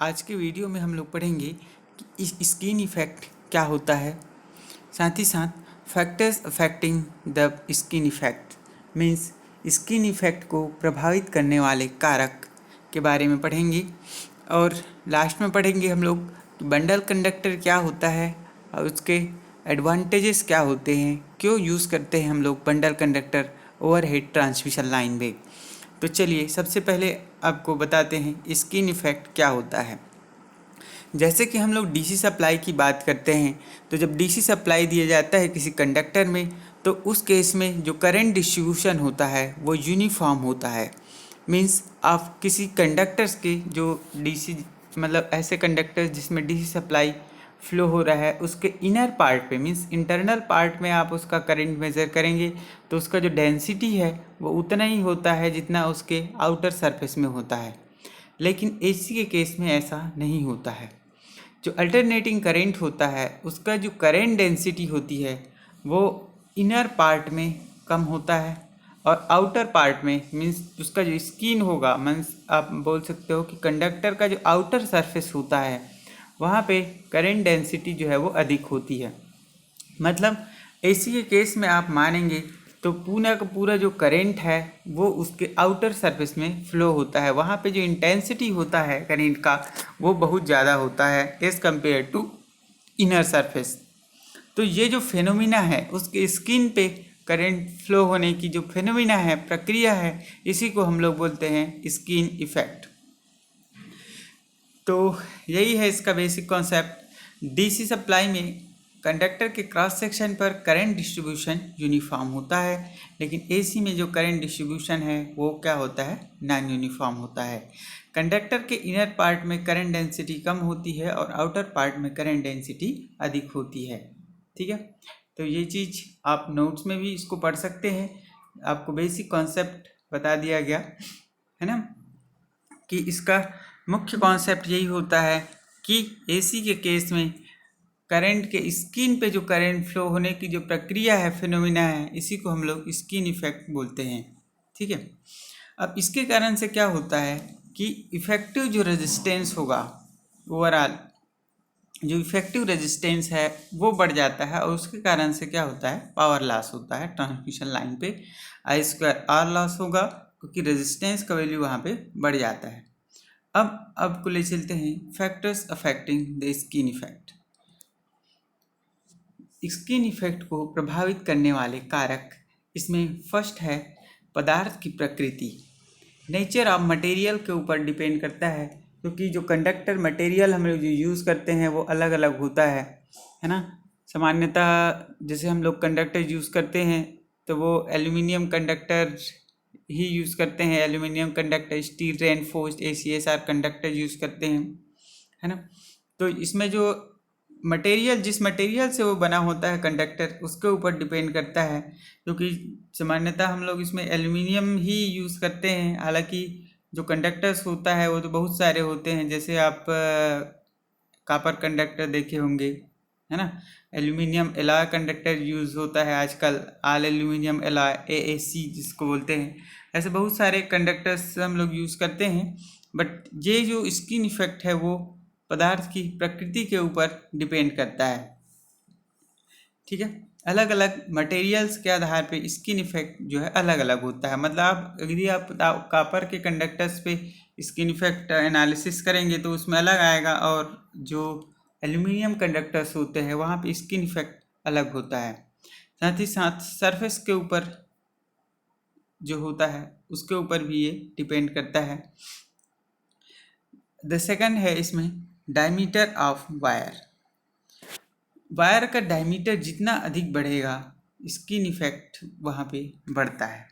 आज के वीडियो में हम लोग पढ़ेंगे कि इस स्किन इफेक्ट क्या होता है, साथ ही साथ factors affecting the skin effect means skin effect को प्रभावित करने वाले कारक के बारे में पढ़ेंगे। और लास्ट में पढ़ेंगे हम लोग कि बंडल कंडक्टर क्या होता है और उसके एडवांटेजेस क्या होते हैं, क्यों यूज़ करते हैं हम लोग bundle conductor overhead transmission line में। तो चलिए सबसे पहले आपको बताते हैं स्किन इफेक्ट क्या होता है। जैसे कि हम लोग डीसी सप्लाई की बात करते हैं, तो जब डीसी सप्लाई दिया जाता है किसी कंडक्टर में, तो उस केस में जो करंट डिस्ट्रीब्यूशन होता है वो यूनिफॉर्म होता है। मीन्स आप किसी कंडक्टर्स के जो डीसी मतलब ऐसे कंडक्टर्स जिसमें डीसी सप्लाई फ्लो हो रहा है उसके इनर पार्ट पे मीन्स इंटरनल पार्ट में आप उसका करंट मेज़र करेंगे तो उसका जो डेंसिटी है वो उतना ही होता है जितना उसके आउटर सरफेस में होता है। लेकिन एसी के केस में ऐसा नहीं होता है। जो अल्टरनेटिंग करंट होता है उसका जो करंट डेंसिटी होती है वो इनर पार्ट में कम होता है और आउटर पार्ट में मीन्स उसका जो स्किन होगा, मीन्स आप बोल सकते हो कि कंडक्टर का जो आउटर सरफेस होता है वहाँ पे करंट डेंसिटी जो है वो अधिक होती है। मतलब एसी के केस में आप मानेंगे तो पूरा का पूरा जो करंट है वो उसके आउटर सरफेस में फ्लो होता है, वहाँ पे जो इंटेंसिटी होता है करंट का वो बहुत ज़्यादा होता है as compared to inner surface. तो ये जो फेनोमिना है उसके स्किन पे करंट फ्लो होने की जो फेनोमिना है, प्रक्रिया है, इसी को हम लोग बोलते हैं स्किन इफेक्ट। तो यही है इसका बेसिक कॉन्सेप्ट। डीसी सप्लाई में कंडक्टर के क्रॉस सेक्शन पर करंट डिस्ट्रीब्यूशन यूनिफॉर्म होता है, लेकिन एसी में जो करंट डिस्ट्रीब्यूशन है वो क्या होता है, नॉन यूनिफॉर्म होता है। कंडक्टर के इनर पार्ट में करंट डेंसिटी कम होती है और आउटर पार्ट में करंट डेंसिटी अधिक होती है। ठीक है, तो ये चीज़ आप नोट्स में भी इसको पढ़ सकते हैं। आपको बेसिक कॉन्सेप्ट बता दिया गया है ना, कि इसका मुख्य कॉन्सेप्ट यही होता है कि एसी के केस में करंट के स्किन पे जो करंट फ्लो होने की जो प्रक्रिया है, फिनोमिना है, इसी को हम लोग स्किन इफेक्ट बोलते हैं। ठीक है, अब इसके कारण से क्या होता है कि इफेक्टिव जो रेजिस्टेंस होगा, ओवरऑल जो इफेक्टिव रेजिस्टेंस है वो बढ़ जाता है और उसके कारण से क्या होता है, पावर लॉस होता है ट्रांसमिशन लाइन पे। I2R लॉस होगा क्योंकि रेजिस्टेंस का वैल्यू वहाँ पे बढ़ जाता है। अब को ले चलते हैं factors affecting the skin effect. Skin effect को प्रभावित करने वाले कारक, इसमें फर्स्ट है पदार्थ की प्रकृति। नेचर ऑफ मटेरियल के ऊपर डिपेंड करता है, क्योंकि जो कंडक्टर मटेरियल हम लोग जो यूज़ करते हैं वो अलग अलग होता है ना। सामान्यतः जैसे हम लोग कंडक्टर यूज़ करते हैं तो वो एल्यूमिनियम कंडक्टर ही यूज़ करते हैं, aluminium conductor, steel reinforced ACSR conductor use करते हैं, है ना। तो इसमें जो मटेरियल, जिस मटेरियल से वो बना होता है कंडक्टर, उसके ऊपर डिपेंड करता है। क्योंकि सामान्यतः हम लोग इसमें एल्यूमिनियम ही यूज़ करते हैं, हालांकि जो कंडक्टर्स होता है वो तो बहुत सारे होते हैं। जैसे आप कॉपर कंडक्टर देखे होंगे, है ना। एल्यूमिनियम एलॉय कंडक्टर यूज़ होता है आजकल, ऑल एल्यूमिनियम एलॉय AAC जिसको बोलते हैं। ऐसे बहुत सारे कंडक्टर्स हम लोग यूज़ करते हैं। बट ये जो स्किन इफेक्ट है वो पदार्थ की प्रकृति के ऊपर डिपेंड करता है। ठीक है, अलग अलग मटेरियल्स के आधार पे स्किन इफेक्ट जो है अलग अलग होता है। मतलब आप यदि आप कॉपर के कंडक्टर्स पे स्किन इफेक्ट एनालिसिस करेंगे तो उसमें अलग आएगा, और जो एल्यूमिनियम कंडक्टर्स होते हैं वहाँ पे स्किन इफेक्ट अलग होता है। साथ ही साथ सरफेस के ऊपर जो होता है उसके ऊपर भी ये डिपेंड करता है। द सेकंड है इसमें डायमीटर ऑफ वायर। वायर का डायमीटर जितना अधिक बढ़ेगा स्किन इफेक्ट वहाँ पे बढ़ता है।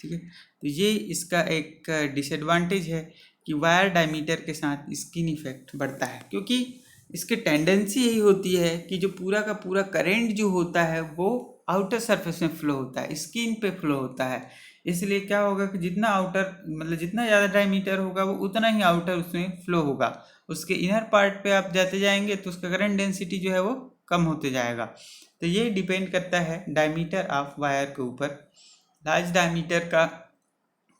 ठीक है, तो ये इसका एक डिसएडवांटेज है कि वायर डायमीटर के साथ स्किन इफेक्ट बढ़ता है, क्योंकि इसकी टेंडेंसी यही होती है कि जो पूरा का पूरा करंट जो होता है वो आउटर सरफेस में फ्लो होता है, स्किन पे फ्लो होता है। इसलिए क्या होगा कि जितना आउटर मतलब जितना ज़्यादा डायमीटर होगा वो उतना ही आउटर उसमें फ्लो होगा। उसके इनर पार्ट पे आप जाते जाएंगे तो उसका करंट डेंसिटी जो है वो कम होते जाएगा। तो ये डिपेंड करता है डायमीटर ऑफ वायर के ऊपर। लार्ज डायमीटर का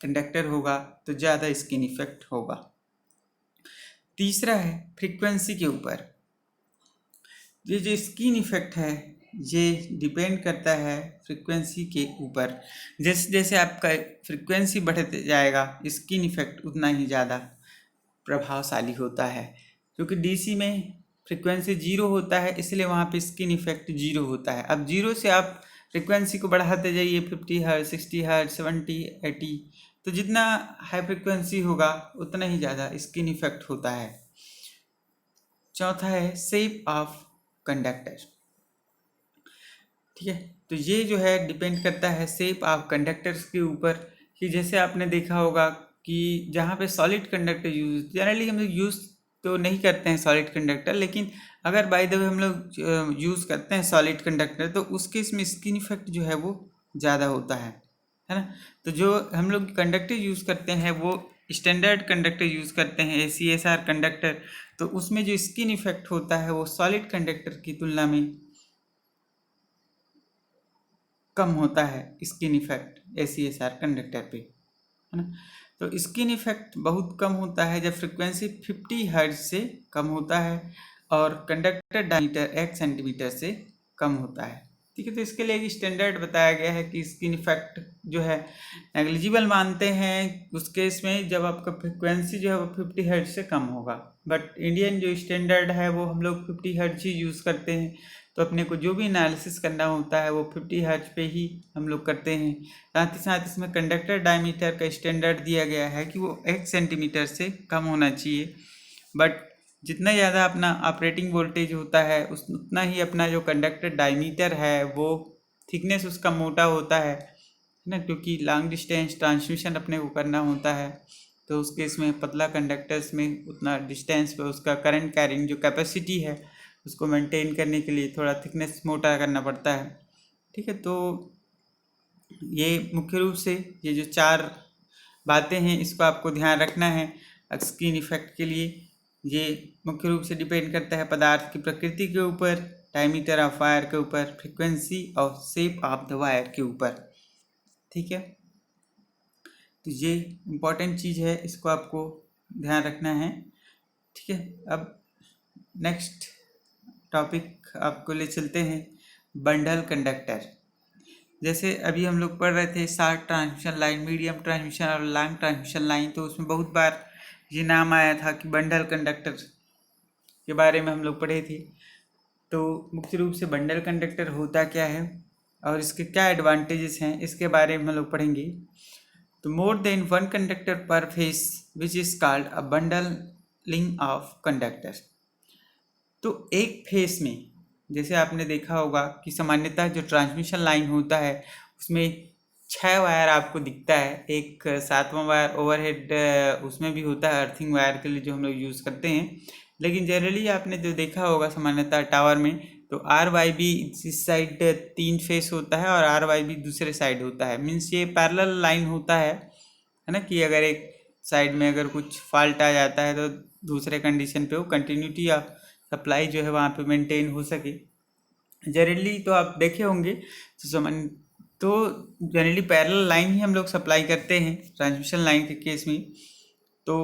कंडक्टर होगा तो ज़्यादा स्किन इफेक्ट होगा। तीसरा है फ्रीक्वेंसी के ऊपर। ये जो स्किन इफेक्ट है ये डिपेंड करता है फ्रीक्वेंसी के ऊपर। जैसे जैसे आपका फ्रीक्वेंसी बढ़ते जाएगा स्किन इफेक्ट उतना ही ज़्यादा प्रभावशाली होता है, क्योंकि डीसी में फ्रीक्वेंसी 0 होता है, इसलिए वहाँ पे स्किन इफेक्ट 0 होता है। अब 0 से आप फ्रीक्वेंसी को बढ़ाते जाइए 50 हर्ट्ज, 60 हर्ट्ज, 70, 80, तो जितना हाई फ्रीक्वेंसी होगा उतना ही ज़्यादा स्किन इफेक्ट होता है। चौथा है शेप ऑफ कंडक्टर। ठीक है, तो ये जो है डिपेंड करता है शेप ऑफ कंडक्टर्स के ऊपर, कि जैसे आपने देखा होगा कि जहाँ पे सॉलिड कंडक्टर जनरली हम लोग यूज़ तो नहीं करते हैं सॉलिड कंडक्टर, लेकिन अगर बाय द वे हम लोग यूज़ करते हैं सॉलिड कंडक्टर तो उस केस में स्किन इफेक्ट जो है वो ज़्यादा होता है ना। तो जो हम लोग कंडक्टर यूज़ करते हैं वो स्टैंडर्ड कंडक्टर यूज़ करते हैं ACSR कंडक्टर, तो उसमें जो स्किन इफेक्ट होता है वो सॉलिड कंडक्टर की तुलना में कम होता है स्किन इफेक्ट ACSR कंडक्टर पे, है ना। तो स्किन इफेक्ट बहुत कम होता है जब फ्रीक्वेंसी 50 हर्ट्ज से कम होता है और कंडक्टर डायमीटर 1 सेंटीमीटर से कम होता है। ठीक है, तो इसके लिए एक स्टैंडर्ड बताया गया है कि स्किन इफेक्ट जो है नेग्लिजिबल मानते हैं उस केस में जब आपका फ्रीक्वेंसी जो है वो 50 हर्ट्ज से कम होगा। बट इंडियन जो स्टैंडर्ड है वो हम लोग 50 हर्ट्ज ही यूज़ करते हैं, तो अपने को जो भी एनालिसिस करना होता है वो 50 हर्ट्ज पे ही हम लोग करते हैं। साथ ही साथ इसमें कंडक्टर डायमीटर का स्टैंडर्ड दिया गया है कि वो 1 सेंटीमीटर से कम होना चाहिए। बट जितना ज़्यादा अपना ऑपरेटिंग वोल्टेज होता है उतना ही अपना जो कंडक्टर डायमीटर है वो थिकनेस उसका मोटा होता है ना, क्योंकि लॉन्ग डिस्टेंस ट्रांसमिशन अपने को करना होता है। तो उस केस में पतला कंडक्टर्स में उतना डिस्टेंस पे उसका करंट कैरिंग जो कैपेसिटी है उसको मेंटेन करने के लिए थोड़ा थिकनेस मोटा करना पड़ता है। ठीक है, तो ये मुख्य रूप से ये जो 4 बातें हैं इसको आपको ध्यान रखना है स्किन इफेक्ट के लिए। ये मुख्य रूप से डिपेंड करता है पदार्थ की प्रकृति के ऊपर, डायमीटर ऑफ वायर के ऊपर, फ्रीक्वेंसी और शेप ऑफ द वायर के ऊपर। ठीक है, तो ये इम्पॉर्टेंट चीज़ है, इसको आपको ध्यान रखना है। ठीक है, अब नेक्स्ट टॉपिक आपको ले चलते हैं बंडल कंडक्टर। जैसे अभी हम लोग पढ़ रहे थे short transmission line, medium transmission और लॉन्ग ट्रांसमिशन लाइन, तो उसमें बहुत बार ये नाम आया था कि बंडल कंडक्टर के बारे में हम लोग पढ़े थे। तो मुख्य रूप से बंडल कंडक्टर होता क्या है और इसके क्या एडवांटेजेस हैं इसके बारे में हम लोग पढ़ेंगे। तो मोर देन वन कंडक्टर पर face which is called a bundling of conductor. तो एक फेस में जैसे आपने देखा होगा कि सामान्यतः जो ट्रांसमिशन लाइन होता है उसमें 6 वायर आपको दिखता है, एक 7वां वायर ओवरहेड उसमें भी होता है अर्थिंग वायर के लिए जो हम लोग यूज़ करते हैं। लेकिन जनरली आपने जो देखा होगा सामान्यतः टावर में तो RYB इस साइड 3 फेस होता है और RYB दूसरे साइड होता है। मीन्स ये पैरेलल लाइन होता है ना, कि अगर एक साइड में अगर कुछ फॉल्ट आ जाता है तो दूसरे कंडीशन पे वो कंटिन्यूटी ऑफ सप्लाई जो है वहाँ पे मेंटेन हो सके। जनरली तो आप देखे होंगे तो जनरली पैरेलल लाइन ही हम लोग सप्लाई करते हैं ट्रांसमिशन लाइन के केस में। तो